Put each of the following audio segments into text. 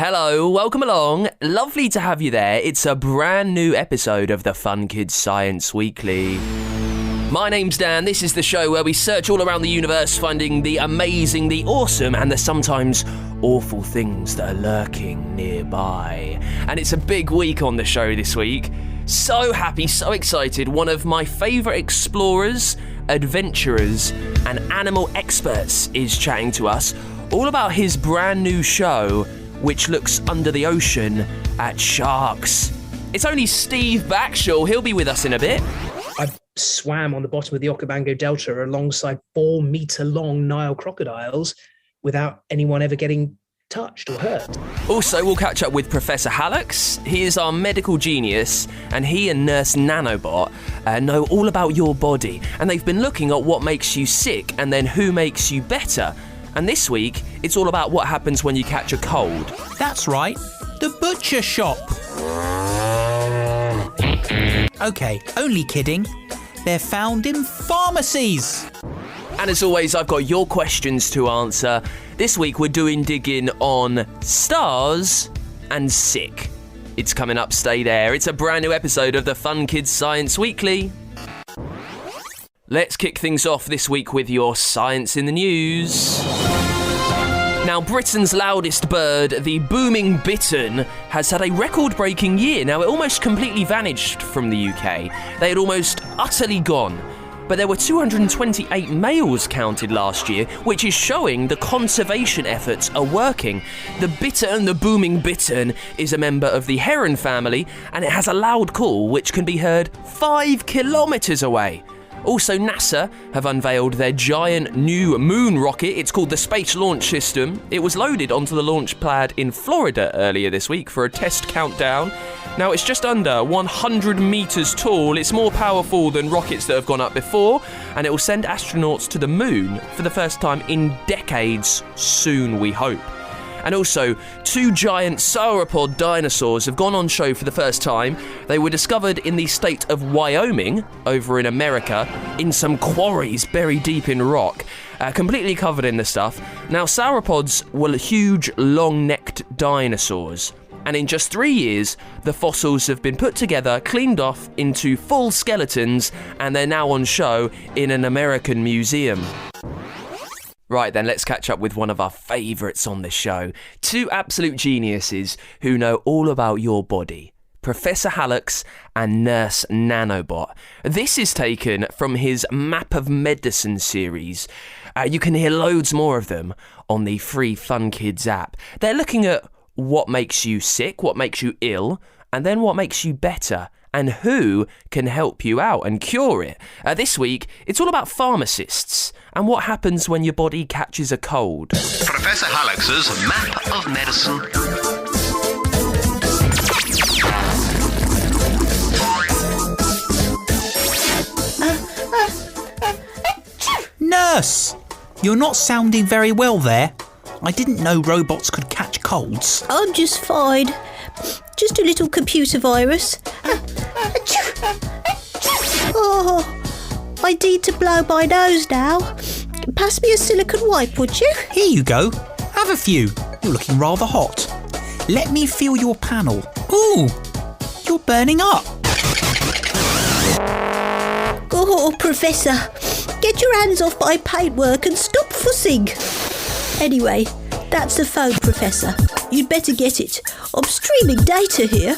Hello, welcome along. Lovely to have you there. It's a brand new episode of the Fun Kids Science Weekly. My name's Dan. This is the show where we search all around the universe, finding the amazing, the awesome, and the sometimes awful things that are lurking nearby. And it's a big week on the show this week. So happy, so excited. One of my favourite explorers, adventurers, and animal experts is chatting to us all about his brand new show, which looks under the ocean at sharks. It's only Steve Backshall. He'll be with us in a bit. I swam on the bottom of the Okavango Delta alongside 4-metre-long Nile crocodiles without anyone ever getting touched or hurt. Also, we'll catch up with Professor Hallux. He is our medical genius, and he and Nurse Nanobot know all about your body, and they've been looking at what makes you sick and then who makes you better. And this week, it's all about what happens when you catch a cold. That's right, the butcher shop. Okay, only kidding. They're found in pharmacies. And as always, I've got your questions to answer. This week, we're doing digging on stars and sick. It's coming up, stay there. It's a brand new episode of the Fun Kids Science Weekly. Let's kick things off this week with your science in the news. Now, Britain's loudest bird, the booming bittern, has had a record-breaking year. Now, it almost completely vanished from the UK. They had almost utterly gone. But there were 228 males counted last year, which is showing the conservation efforts are working. The bittern, the booming bittern, is a member of the heron family, and it has a loud call which can be heard 5 kilometres away. Also, NASA have unveiled their giant new moon rocket. It's called the Space Launch System. It was loaded onto the launch pad in Florida earlier this week for a test countdown. Now, it's just under 100 metres tall. It's more powerful than rockets that have gone up before, and it will send astronauts to the moon for the first time in decades soon, we hope. And also, 2 giant Sauropod dinosaurs have gone on show for the first time. They were discovered in the state of Wyoming, over in America, in some quarries buried deep in rock, completely covered in the stuff. Now, sauropods were huge, long-necked dinosaurs. And in just 3 years, the fossils have been put together, cleaned off into full skeletons, and they're now on show in an American museum. Right then, let's catch up with one of our favourites on the show. 2 absolute geniuses who know all about your body. Professor Hallux and Nurse Nanobot. This is taken from his Map of Medicine series. You can hear loads more of them on the free Fun Kids app. They're looking at what makes you sick, what makes you ill, and then what makes you better, and who can help you out and cure it. This week, it's all about pharmacists and what happens when your body catches a cold. Professor Hallux's Map of Medicine. Nurse, you're not sounding very well there. I didn't know robots could catch colds. I'm just fine. Just a little computer virus. Oh, I need to blow my nose now. Pass me a silicone wipe, would you? Here you go. Have a few. You're looking rather hot. Let me feel your panel. Ooh, you're burning up. Oh, Professor, get your hands off my paintwork and stop fussing. Anyway, that's the phone, Professor. You'd better get it. I'm streaming data here.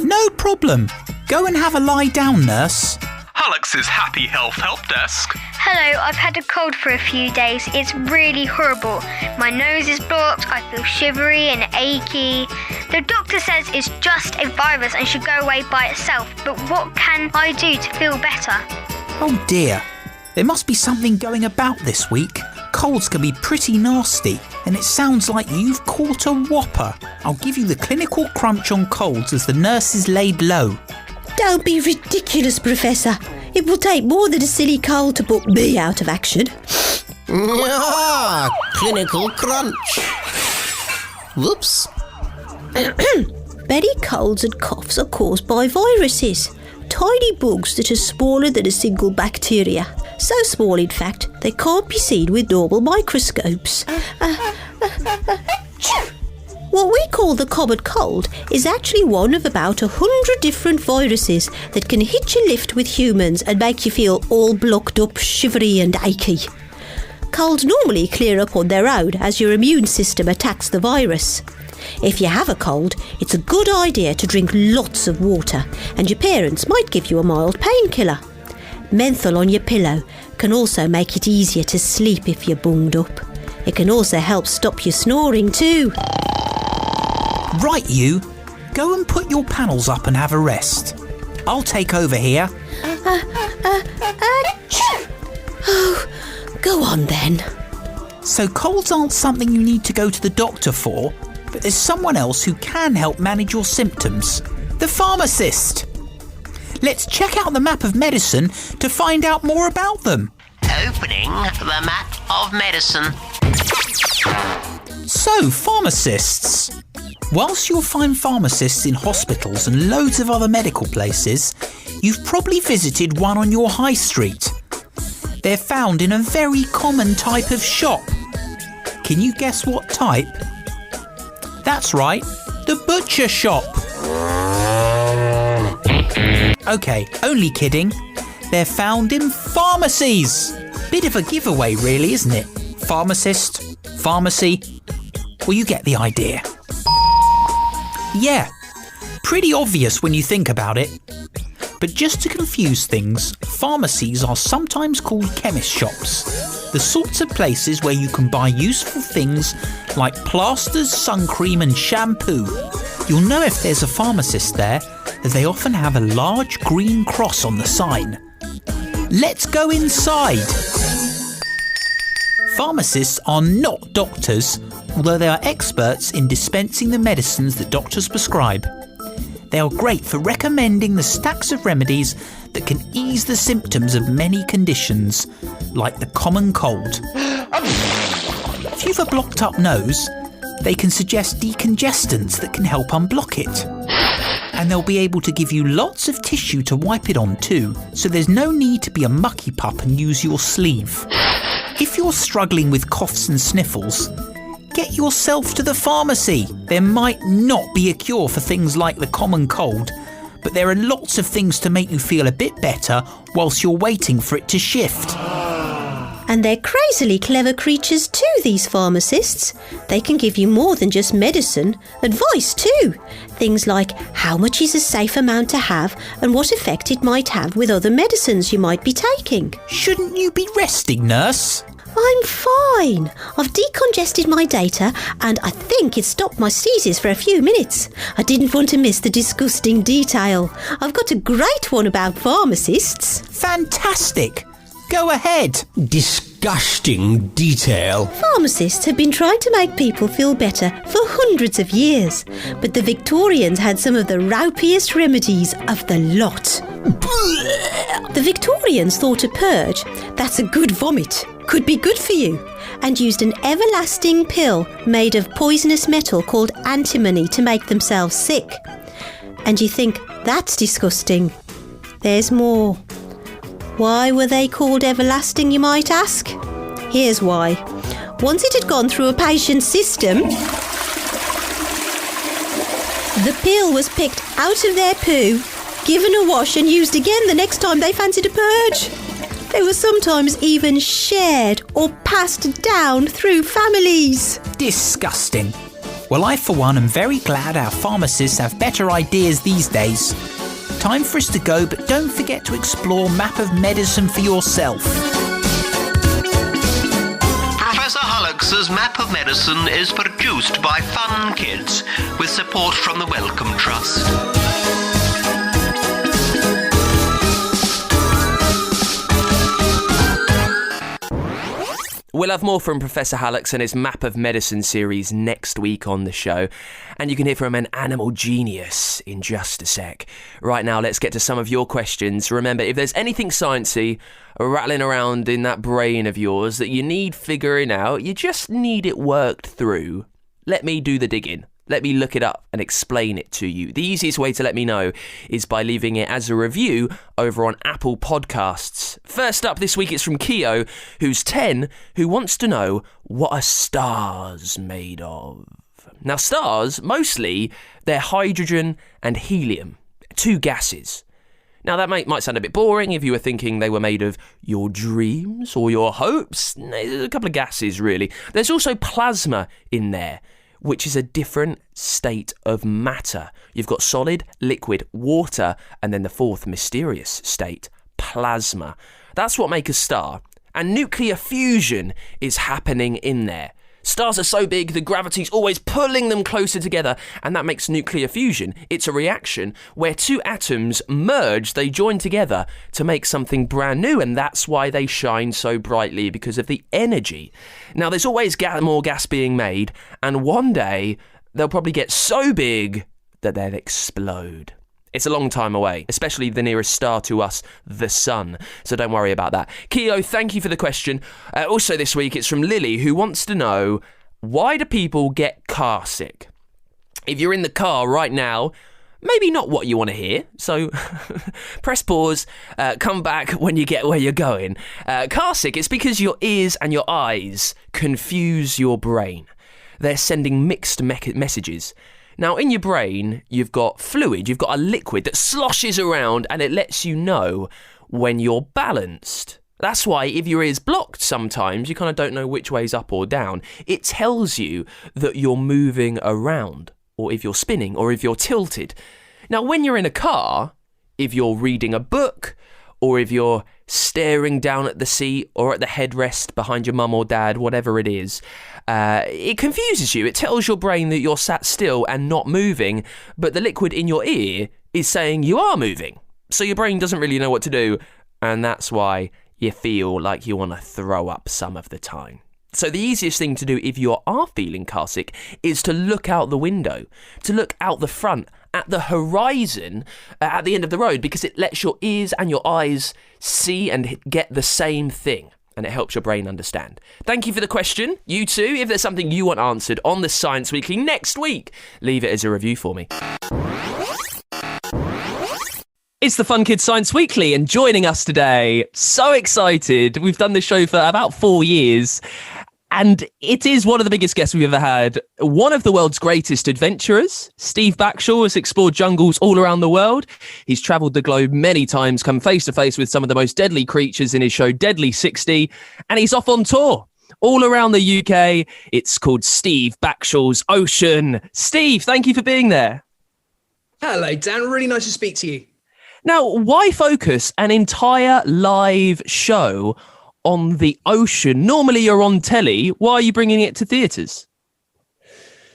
No problem. Go and have a lie down, Nurse. Hallux's Happy Health Help Desk. Hello, I've had a cold for a few days. It's really horrible. My nose is blocked, I feel shivery and achy. The doctor says it's just a virus and should go away by itself, but what can I do to feel better? Oh dear. There must be something going about this week. Colds can be pretty nasty, and it sounds like you've caught a whopper. I'll give you the clinical crunch on colds as the nurse is laid low. Don't be ridiculous, Professor. It will take more than a silly cold to put me out of action. Ah, clinical crunch. Whoops. Many colds and coughs are caused by viruses. Tiny bugs that are smaller than a single bacteria. So small, in fact, they can't be seen with normal microscopes. What we call the common cold is actually one of about 100 different viruses that can hitch a lift with humans and make you feel all blocked up, shivery and achy. Colds normally clear up on their own as your immune system attacks the virus. If you have a cold, it's a good idea to drink lots of water, and your parents might give you a mild painkiller. Menthol on your pillow can also make it easier to sleep if you're bunged up. It can also help stop you snoring too. Right, you. Go and put your panels up and have a rest. I'll take over here. Oh, go on then. So colds aren't something you need to go to the doctor for, but there's someone else who can help manage your symptoms. The pharmacist. Let's check out the map of medicine to find out more about them. Opening the map of medicine. So, pharmacists. Whilst you'll find pharmacists in hospitals and loads of other medical places, you've probably visited one on your high street. They're found in a very common type of shop. Can you guess what type? That's right, the butcher shop. Okay, only kidding. They're found in pharmacies. Bit of a giveaway really, isn't it? Pharmacist, pharmacy. Well, you get the idea. Yeah, pretty obvious when you think about it. But just to confuse things, pharmacies are sometimes called chemist shops. The sorts of places where you can buy useful things like plasters, sun cream and shampoo. You'll know if there's a pharmacist there, as they often have a large green cross on the sign. Let's go inside. Pharmacists are not doctors, although they are experts in dispensing the medicines that doctors prescribe. They are great for recommending the stacks of remedies that can ease the symptoms of many conditions, like the common cold. If you've a blocked up nose, they can suggest decongestants that can help unblock it. And they'll be able to give you lots of tissue to wipe it on too, so there's no need to be a mucky pup and use your sleeve. If you're struggling with coughs and sniffles, get yourself to the pharmacy. There might not be a cure for things like the common cold, but there are lots of things to make you feel a bit better whilst you're waiting for it to shift. And they're crazily clever creatures too, these pharmacists. They can give you more than just medicine, advice too. Things like how much is a safe amount to have and what effect it might have with other medicines you might be taking. Shouldn't you be resting, nurse? I'm fine. I've decongested my data and I think it stopped my sneezes for a few minutes. I didn't want to miss the disgusting detail. I've got a great one about pharmacists. Fantastic. Go ahead. Disgusting detail. Pharmacists have been trying to make people feel better for hundreds of years, but the Victorians had some of the roupiest remedies of the lot. The Victorians thought a purge, that's a good vomit, could be good for you, and used an everlasting pill made of poisonous metal called antimony to make themselves sick. And you think, that's disgusting. There's more. Why were they called everlasting, you might ask? Here's why. Once it had gone through a patient's system, the pill was picked out of their poo, given a wash and used again the next time they fancied a purge. They were sometimes even shared or passed down through families. Disgusting. Well, I for one am very glad our pharmacists have better ideas these days. Time for us to go, but don't forget to explore Map of Medicine for yourself. Professor Hallux's Map of Medicine is produced by Fun Kids with support from the Wellcome Trust. We'll have more from Professor Hallux and his Map of Medicine series next week on the show. And you can hear from an animal genius in just a sec. Right now, let's get to some of your questions. Remember, if there's anything sciencey rattling around in that brain of yours that you need figuring out, you just need it worked through, let me do the digging. Let me look it up and explain it to you. The easiest way to let me know is by leaving it as a review over on Apple Podcasts. First up this week, it's from Keo, who's 10, who wants to know, what are stars made of? Now, stars, mostly, they're hydrogen and helium, two gases. Now, that might sound a bit boring if you were thinking they were made of your dreams or your hopes. There's a couple of gases, really. There's also plasma in there, which is a different state of matter. You've got solid, liquid, water, and then the fourth mysterious state, plasma. That's what makes a star. And nuclear fusion is happening in there. Stars are so big, the gravity's always pulling them closer together, and that makes nuclear fusion. It's a reaction where two atoms merge, they join together to make something brand new, and that's why they shine so brightly, because of the energy. Now, there's always more gas being made, and one day, they'll probably get so big that they'll explode. It's a long time away, especially the nearest star to us, the sun. So don't worry about that. Keo, thank you for the question. Also this week, it's from Lily, who wants to know, why do people get carsick? If you're in the car right now, maybe not what you want to hear. So press pause, come back when you get where you're going. Carsick, it's because your ears and your eyes confuse your brain. They're sending mixed messages. Now, in your brain, you've got fluid, you've got a liquid that sloshes around and it lets you know when you're balanced. That's why if your ear's blocked sometimes, you kind of don't know which way's up or down. It tells you that you're moving around, or if you're spinning, or if you're tilted. Now, when you're in a car, if you're reading a book, or if you're staring down at the seat or at the headrest behind your mum or dad, whatever it is, it confuses you. It tells your brain that you're sat still and not moving, but the liquid in your ear is saying you are moving. So your brain doesn't really know what to do, and that's why you feel like you want to throw up some of the time. So the easiest thing to do if you are feeling carsick is to look out the window, to look out the front, at the horizon, at the end of the road, because it lets your ears and your eyes see and get the same thing, and it helps your brain understand. Thank you for the question. You too, if there's something you want answered on the Science Weekly next week, leave it as a review for me. It's the Fun Kids Science Weekly, and joining us today, so excited. We've done this show for about 4 years, and it is one of the biggest guests we've ever had. One of the world's greatest adventurers, Steve Backshall, has explored jungles all around the world. He's travelled the globe many times, come face to face with some of the most deadly creatures in his show Deadliest, and he's off on tour all around the UK. It's called Steve Backshall's Ocean. Steve, thank you for being there. Hello, Dan. Really nice to speak to you. Now, why focus an entire live show on the ocean? Normally you're on telly. Why are you bringing it to theatres?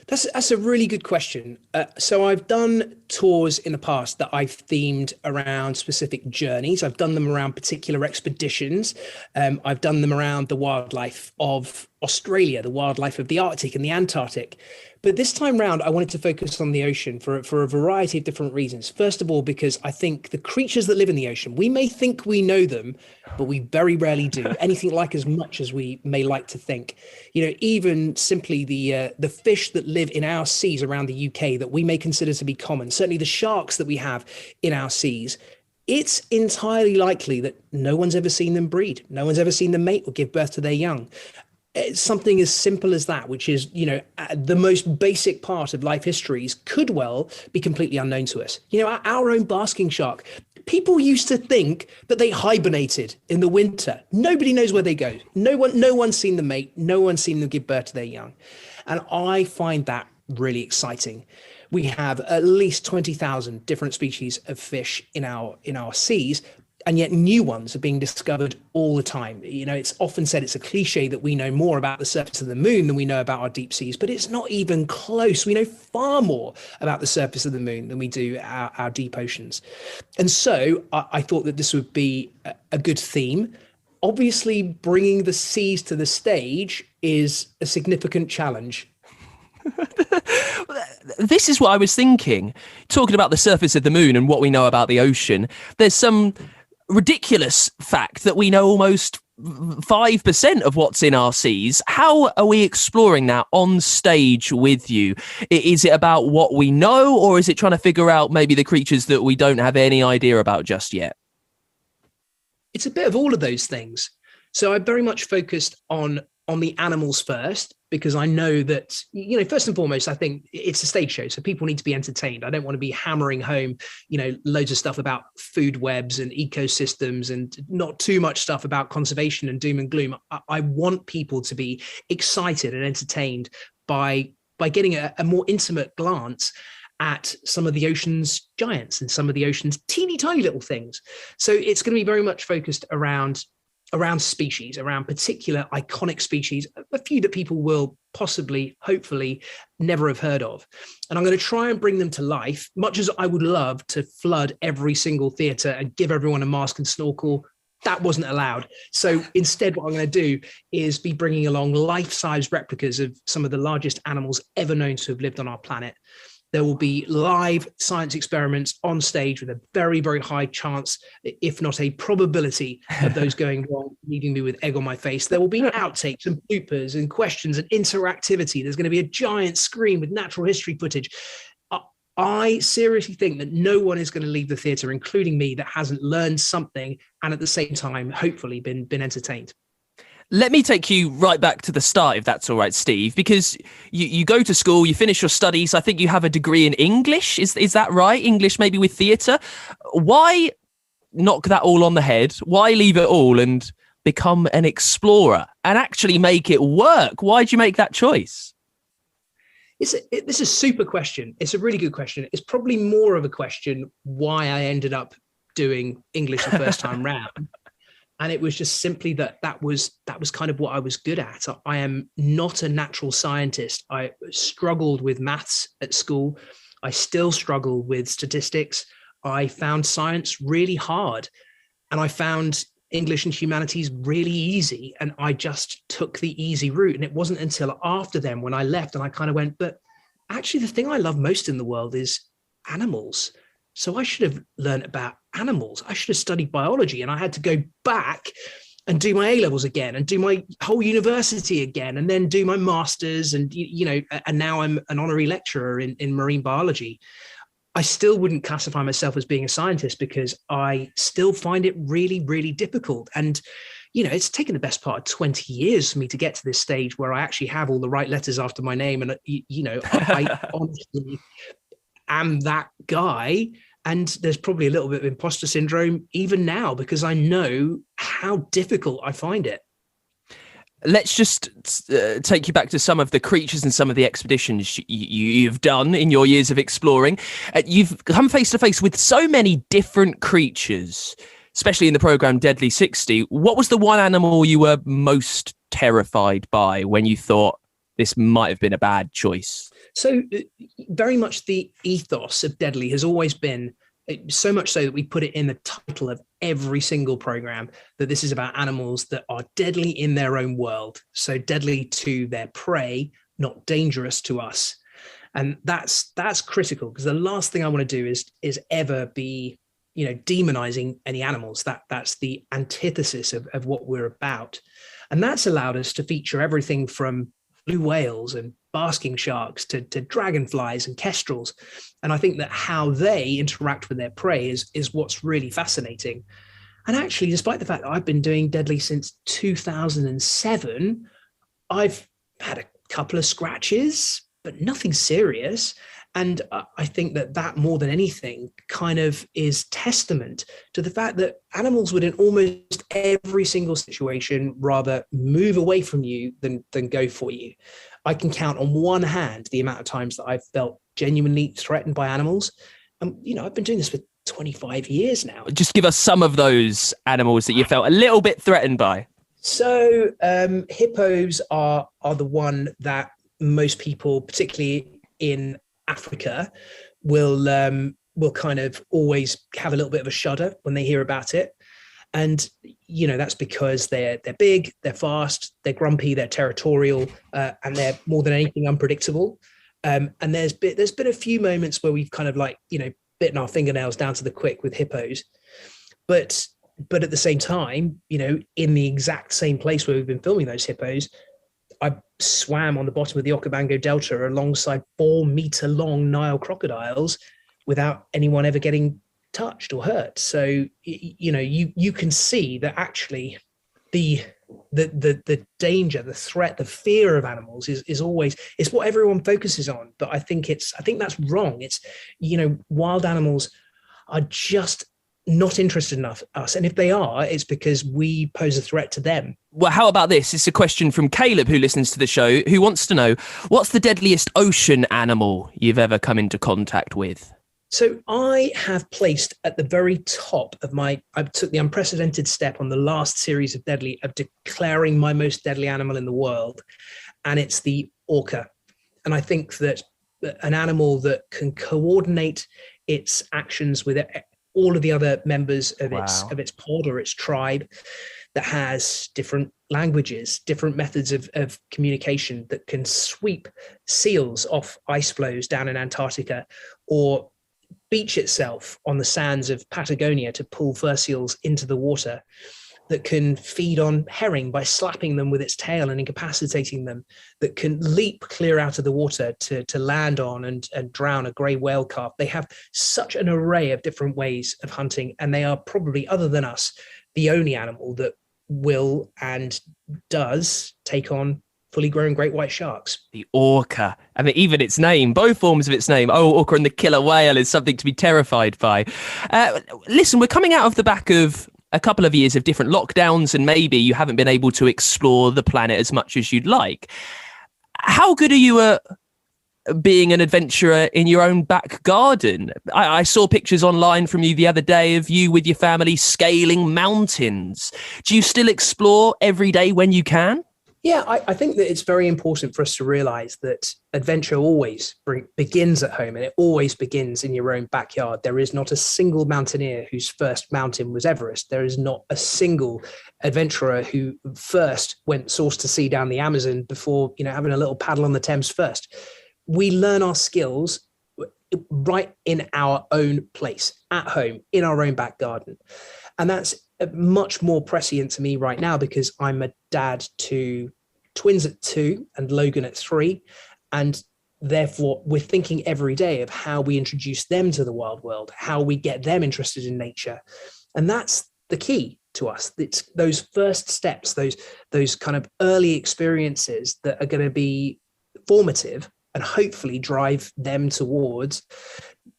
That's a really good question. So I've done tours in the past that I've themed around specific journeys. I've done them around particular expeditions. I've done them around the wildlife of Australia, the wildlife of the Arctic and the Antarctic. But this time round, I wanted to focus on the ocean for a variety of different reasons. First of all, because I think the creatures that live in the ocean, we may think we know them, but we very rarely do anything like as much as we may like to think. You know, even simply the fish that live in our seas around the UK that we may consider to be common, certainly the sharks that we have in our seas, it's entirely likely that no one's ever seen them breed. No one's ever seen them mate or give birth to their young. It's something as simple as that, which is, you know, the most basic part of life histories could well be completely unknown to us. You know, our own basking shark, people used to think that they hibernated in the winter. Nobody knows where they go. No one's seen them mate. No one's seen them give birth to their young. And I find that really exciting. We have at least 20,000 different species of fish in our seas, and yet new ones are being discovered all the time. You know, it's often said, it's a cliche that we know more about the surface of the moon than we know about our deep seas, but it's not even close. We know far more about the surface of the moon than we do our deep oceans. And so I thought that this would be a good theme. Obviously, bringing the seas to the stage is a significant challenge. This is what I was thinking. Talking about the surface of the moon and what we know about the ocean, there's some ridiculous fact that we know almost 5% of what's in our seas. How are we exploring that on stage with you? Is it about what we know, or is it trying to figure out maybe the creatures that we don't have any idea about just yet? It's a bit of all of those things. So I'm very much focused on the animals first, because I know that, first and foremost, I think it's a stage show, so people need to be entertained. I don't want to be hammering home, loads of stuff about food webs and ecosystems and not too much stuff about conservation and doom and gloom. I want people to be excited and entertained by getting a more intimate glance at some of the ocean's giants and some of the ocean's teeny tiny little things. So it's going to be very much focused around species, around particular iconic species, a few that people will possibly, hopefully, never have heard of. And I'm going to try and bring them to life, much as I would love to flood every single theatre and give everyone a mask and snorkel. That wasn't allowed. So instead, what I'm going to do is be bringing along life-size replicas of some of the largest animals ever known to have lived on our planet. There will be live science experiments on stage with a very, very high chance, if not a probability, of those going wrong, leaving me with egg on my face. There will be outtakes and bloopers and questions and interactivity. There's going to be a giant screen with natural history footage. I seriously think that no one is going to leave the theatre, including me, that hasn't learned something and at the same time, hopefully, been entertained. Let me take you right back to the start, if that's all right, Steve, because you go to school, you finish your studies. I think you have a degree in English. Is that right? English, maybe with theatre. Why knock that all on the head? Why leave it all and become an explorer and actually make it work? Why'd you make that choice? This is a super question. It's a really good question. It's probably more of a question why I ended up doing English the first time round. And it was just simply that was kind of what I was good at. I am not a natural scientist. I struggled with maths at school. I still struggle with statistics. I found science really hard. And I found English and humanities really easy. And I just took the easy route. And it wasn't until after then when I left and I kind of went, but actually the thing I love most in the world is animals. So I should have learned about animals. I should have studied biology, and I had to go back and do my A-levels again and do my whole university again and then do my master's and, and now I'm an honorary lecturer in marine biology. I still wouldn't classify myself as being a scientist because I still find it really, really difficult. And, it's taken the best part of 20 years for me to get to this stage where I actually have all the right letters after my name. And, I honestly am that guy. And there's probably a little bit of imposter syndrome even now because I know how difficult I find it. Let's just take you back to some of the creatures and some of the expeditions you've done in your years of exploring. You've come face to face with so many different creatures, especially in the program Deadly 60. What was the one animal you were most terrified by when you thought this might have been a bad choice? So very much the ethos of Deadly has always been, so much so that we put it in the title of every single program, that this is about animals that are deadly in their own world. So deadly to their prey, not dangerous to us. And that's critical, because the last thing I want to do is ever be, demonizing any animals. That's the antithesis of what we're about. And that's allowed us to feature everything from blue whales and basking sharks to dragonflies and kestrels. And I think that how they interact with their prey is what's really fascinating. And actually, despite the fact that I've been doing Deadly since 2007, I've had a couple of scratches, but nothing serious. And I think that more than anything kind of is testament to the fact that animals would in almost every single situation rather move away from you than go for you. I can count on one hand the amount of times that I've felt genuinely threatened by animals. I've been doing this for 25 years now. Just give us some of those animals that you felt a little bit threatened by. So hippos are the one that most people, particularly in Africa, will kind of always have a little bit of a shudder when they hear about it. And, that's because they're big, they're fast, they're grumpy, they're territorial, and they're more than anything unpredictable. And there's been a few moments where we've kind of bitten our fingernails down to the quick with hippos. But But at the same time, in the exact same place where we've been filming those hippos, I swam on the bottom of the Okavango Delta alongside 4-meter long Nile crocodiles without anyone ever getting touched or hurt. So, you can see that actually the danger, the threat, the fear of animals is always, it's what everyone focuses on. But I think that's wrong. It's, wild animals are just not interested enough in us. And if they are, it's because we pose a threat to them. Well, how about this? It's a question from Caleb, who listens to the show, who wants to know, what's the deadliest ocean animal you've ever come into contact with? So I have placed at the very top of I took the unprecedented step on the last series of Deadly of declaring my most deadly animal in the world. And it's the orca. And I think that an animal that can coordinate its actions with all of the other members of its pod or its tribe, that has different languages, different methods of communication, that can sweep seals off ice floes down in Antarctica, or beach itself on the sands of Patagonia to pull fur seals into the water, that can feed on herring by slapping them with its tail and incapacitating them, that can leap clear out of the water to land on and drown a grey whale calf. They have such an array of different ways of hunting, and they are probably, other than us, the only animal that will and does take on fully grown great white sharks. The orca. I mean, even its name, both forms of its name, orca and the killer whale, is something to be terrified by. Listen, we're coming out of the back of a couple of years of different lockdowns, and maybe you haven't been able to explore the planet as much as you'd like. How good are you at being an adventurer in your own back garden? I saw pictures online from you the other day of you with your family scaling mountains. Do you still explore every day when you can? Yeah, I think that it's very important for us to realize that adventure always begins at home, and it always begins in your own backyard. There is not a single mountaineer whose first mountain was Everest. There is not a single adventurer who first went source to sea down the Amazon before, having a little paddle on the Thames first. We learn our skills right in our own place, at home, in our own back garden. And that's much more prescient to me right now, because I'm a dad to twins at 2 and Logan at 3. And therefore, we're thinking every day of how we introduce them to the wild world, how we get them interested in nature. And that's the key to us. It's those first steps, those kind of early experiences that are going to be formative and hopefully drive them towards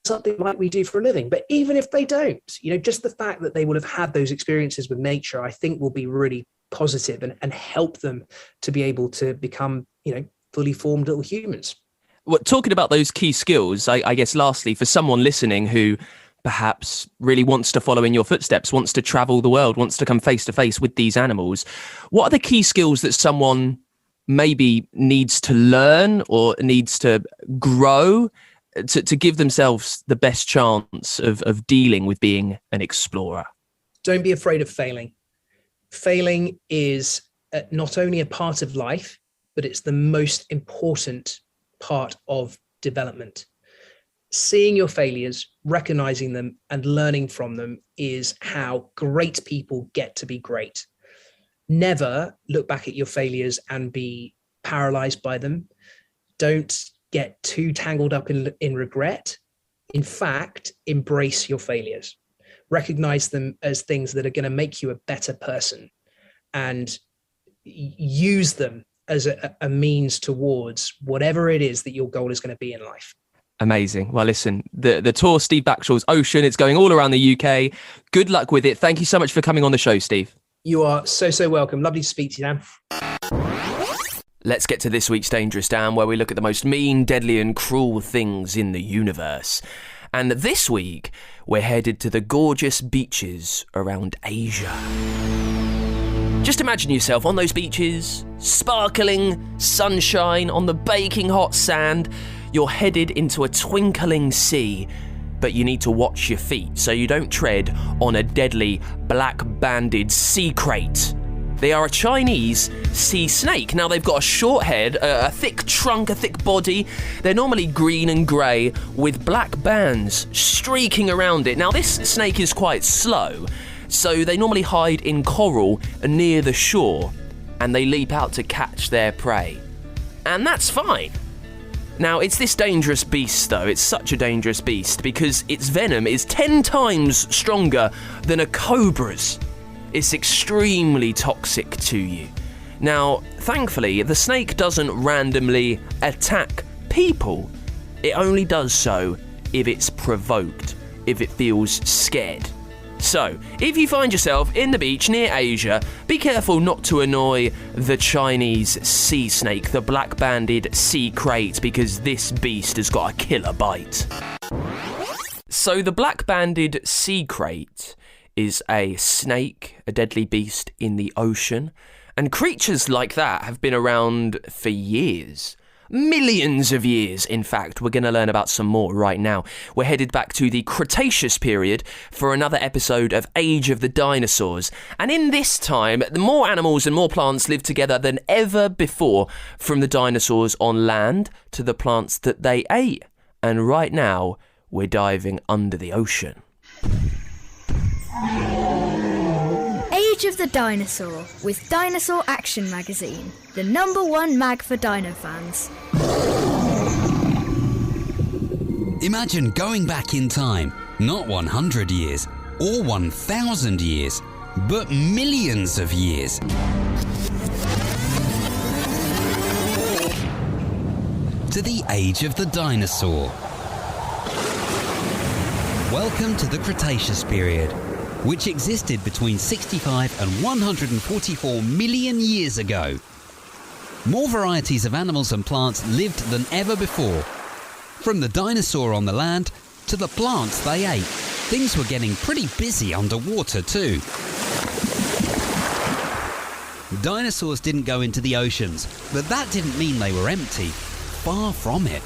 something like we do for a living. But even if they don't, just the fact that they will have had those experiences with nature, I think will be really positive and help them to be able to become, fully formed little humans. Well, talking about those key skills, I guess lastly, for someone listening who perhaps really wants to follow in your footsteps, wants to travel the world, wants to come face to face with these animals, what are the key skills that someone maybe needs to learn or needs to grow to give themselves the best chance of dealing with being an explorer? Don't be afraid of failing. Failing is not only a part of life, but it's the most important part of development. Seeing your failures, recognizing them, and learning from them is how great people get to be great. Never look back at your failures and be paralyzed by them. Don't get too tangled up in regret. In fact, embrace your failures. Recognize them as things that are going to make you a better person, and use them as a means towards whatever it is that your goal is going to be in life. Amazing. Well, listen, the tour, Steve Backshall's Ocean, it's going all around the UK. Good luck with it. Thank you so much for coming on the show, Steve. You are so welcome. Lovely to speak to you, Dan. Let's get to this week's Dangerous Dan, where we look at the most mean, deadly and cruel things in the universe. And this week, we're headed to the gorgeous beaches around Asia. Just imagine yourself on those beaches, sparkling sunshine on the baking hot sand. You're headed into a twinkling sea, but you need to watch your feet so you don't tread on a deadly black-banded sea crate. They are a Chinese sea snake. Now, they've got a short head, a thick trunk, a thick body. They're normally green and grey with black bands streaking around it. Now, this snake is quite slow, So they normally hide in coral near the shore, and they leap out to catch their prey. And that's fine. Now, it's this dangerous beast, though. It's such a dangerous beast because its venom is 10 times stronger than a cobra's. It's extremely toxic to you. Now, thankfully, the snake doesn't randomly attack people. It only does so if it's provoked, if it feels scared. So, if you find yourself in the beach near Asia, be careful not to annoy the Chinese sea snake, the black-banded sea crate, because this beast has got a killer bite. So the black-banded sea crate is a snake, a deadly beast in the ocean, and creatures like that have been around for years. Millions of years, in fact. We're going to learn about some more right now. We're headed back to the Cretaceous period for another episode of Age of the Dinosaurs. And in this time, more animals and more plants lived together than ever before, from the dinosaurs on land to the plants that they ate. And right now, we're diving under the ocean. Age of the Dinosaur with Dinosaur Action Magazine, the #1 mag for dino fans. Imagine going back in time, not 100 years or 1,000 years, but millions of years. To the Age of the Dinosaur. Welcome to the Cretaceous period, which existed between 65 and 144 million years ago. More varieties of animals and plants lived than ever before. From the dinosaur on the land to the plants they ate, things were getting pretty busy underwater too. Dinosaurs didn't go into the oceans, but that didn't mean they were empty. Far from it.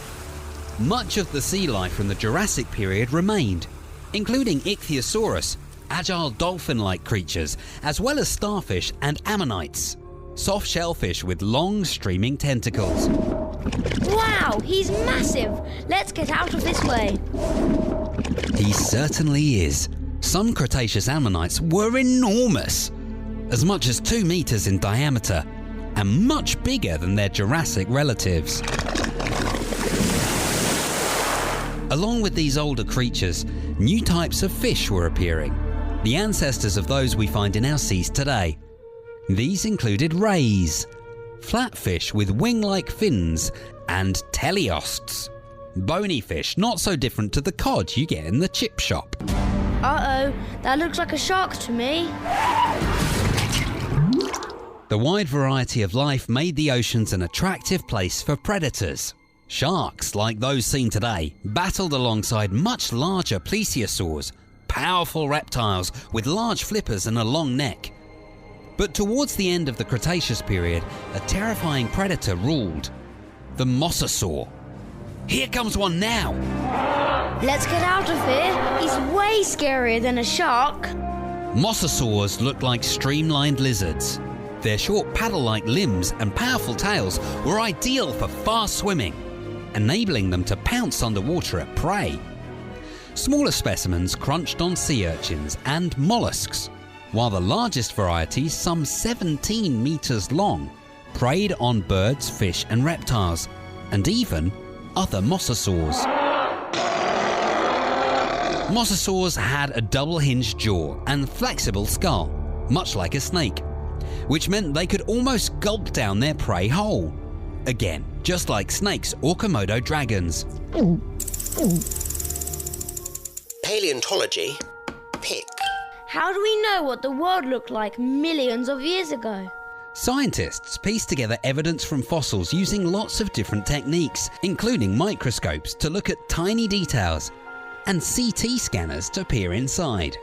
Much of the sea life from the Jurassic period remained, including Ichthyosaurus, agile dolphin-like creatures, as well as starfish and ammonites, soft shellfish with long streaming tentacles. Wow, he's massive! Let's get out of this way. He certainly is. Some Cretaceous ammonites were enormous, as much as 2 meters in diameter, and much bigger than their Jurassic relatives. Along with these older creatures, new types of fish were appearing, the ancestors of those we find in our seas today. These included rays, flatfish with wing-like fins, and teleosts, bony fish not so different to the cod you get in the chip shop. Uh-oh, that looks like a shark to me. The wide variety of life made the oceans an attractive place for predators. Sharks, like those seen today, battled alongside much larger plesiosaurs, powerful reptiles with large flippers and a long neck. But towards the end of the Cretaceous period, a terrifying predator ruled: the mosasaur. Here comes one now! Let's get out of here. He's way scarier than a shark. Mosasaurs looked like streamlined lizards. Their short paddle-like limbs and powerful tails were ideal for fast swimming, enabling them to pounce underwater at prey. Smaller specimens crunched on sea urchins and mollusks, while the largest varieties, some 17 meters long, preyed on birds, fish and reptiles, and even other mosasaurs. Mosasaurs had a double-hinged jaw and flexible skull, much like a snake, which meant they could almost gulp down their prey whole. Again, just like snakes or Komodo dragons. Paleontology, pick. How do we know what the world looked like millions of years ago? Scientists pieced together evidence from fossils using lots of different techniques, including microscopes to look at tiny details and CT scanners to peer inside.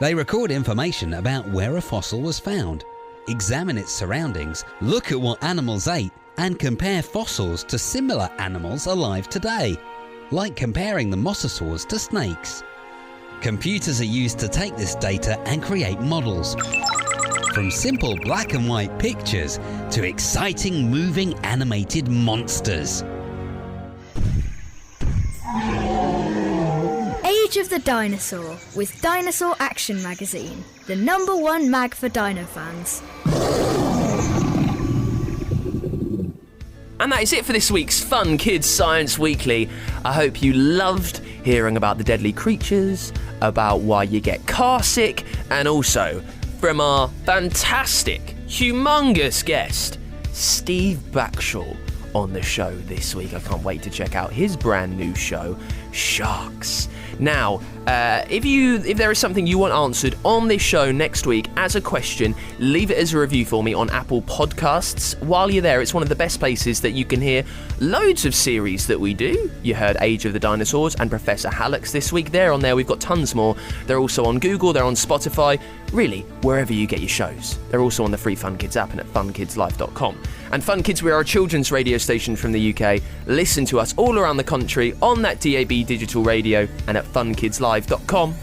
They record information about where a fossil was found, examine its surroundings, look at what animals ate, and compare fossils to similar animals alive today, like comparing the mosasaurs to snakes. Computers are used to take this data and create models. From simple black and white pictures to exciting moving animated monsters. Age of the Dinosaur with Dinosaur Action Magazine, the #1 mag for dino fans. And that is it for this week's Fun Kids Science Weekly. I hope you loved hearing about the deadly creatures, about why you get carsick, and also from our fantastic, humongous guest, Steve Backshall, on the show this week. I can't wait to check out his brand new show, Sharks. Now, if there is something you want answered on this show next week as a question, leave it as a review for me on Apple Podcasts. While you're there, it's one of the best places that you can hear loads of series that we do. You heard Age of the Dinosaurs and Professor Hallux this week. They're on there. We've got tons more. They're also on Google. They're on Spotify. Really, wherever you get your shows. They're also on the free Fun Kids app and at funkidslive.com. And Fun Kids, we are a children's radio station from the UK. Listen to us all around the country on that DAB digital radio and at funkidslive.com.